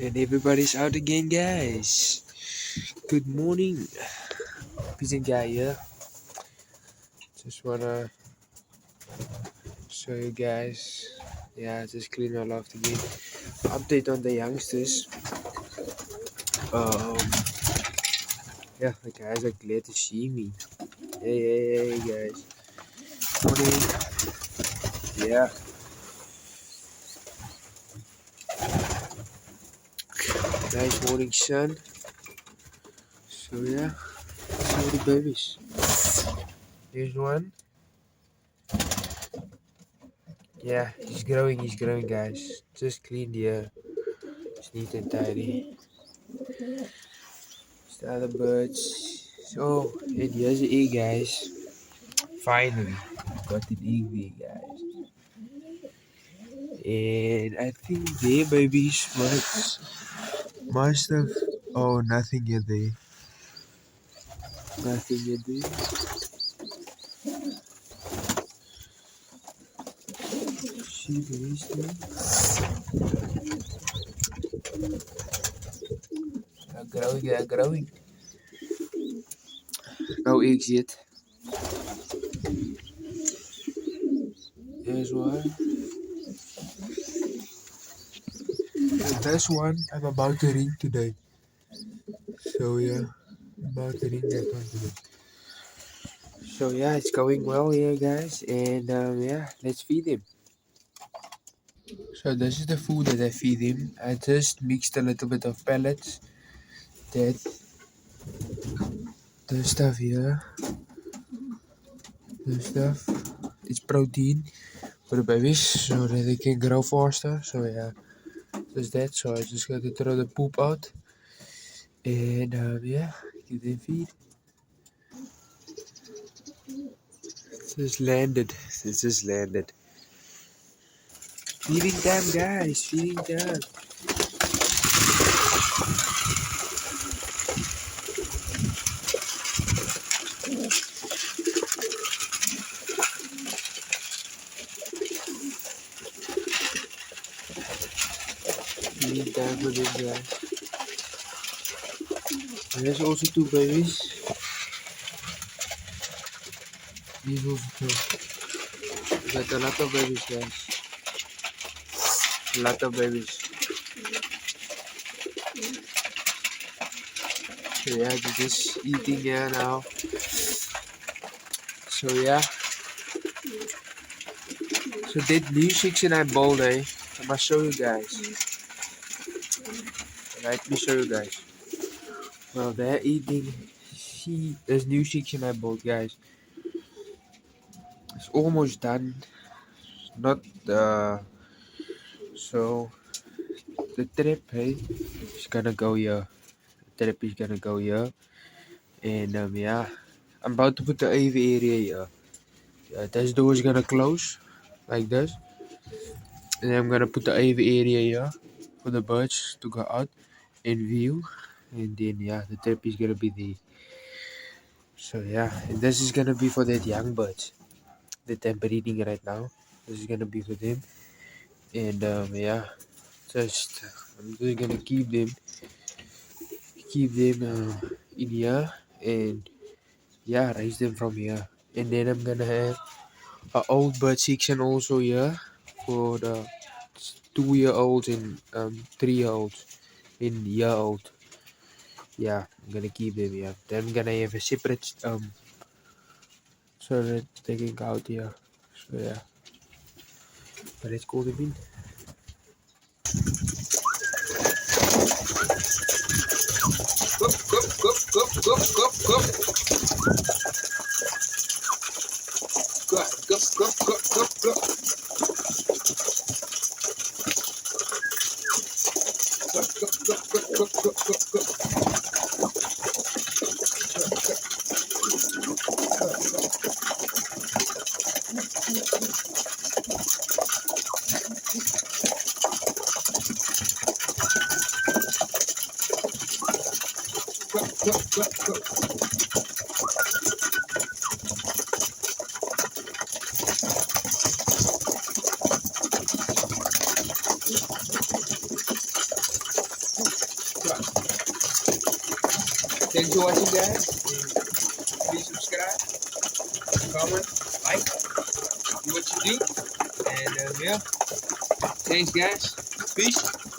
And everybody's out again, guys. Good morning. Pigeon guy here. Just wanna show you guys. Yeah, just clean all off again. Update on the youngsters. Um, yeah, the guys are glad to see me. Hey, guys. Morning. Yeah, nice morning, sun. So yeah, see the babies. Here's one. Yeah, he's growing, guys. Just cleaned here. It's neat and tidy. It's the other birds. So, and here's the egg, guys. Finally, got an egg there, guys. And I think their babies must have. Oh, nothing yet there. Nothing yet there. See babies there. They're growing. No eggs yet. There's one. And that's one I'm about to ring today. So yeah, about to ring that one today. So yeah, it's going well here, guys. And yeah, let's feed him. So this is the food that I feed him. I just mixed a little bit of pellets. That the stuff here, the stuff. It's protein for the babies so that they can grow faster. So yeah, just that. So I just got to throw the poop out and yeah, give them feed. It's just landed. It's just landed. Feeding time, guys. Feeding time. Feeding time for them, guys. And there's also two babies. These also two. We got a lot of babies, guys. A lot of babies. So yeah, they're just eating here now. So yeah. So that new section I bought, I must show you guys. Let me show you guys. Well, they're eating. See, this new section I bought, guys. It's almost done. Not so the trap, hey, is gonna go here. The trap is gonna go here, and yeah, I'm about to put the AV area here. This door is gonna close like this, and I'm gonna put the AV area here for the birds to go out and view, and then yeah, the trap is gonna be there. So yeah, and this is gonna be for that young birds that I'm breeding right now. This is gonna be for them, and yeah, just I'm just gonna keep them in here, and yeah, raise them from here. And then I'm gonna have a old bird section also here for the 2-year-olds and 3-year-olds and year-old. Yeah, I'm gonna keep them here. Then I'm gonna have a separate so that they can go out here. So yeah, but let's call them in. Thanks for watching, guys. And please subscribe, comment, like, do what you do. And yeah, thanks, guys. Peace.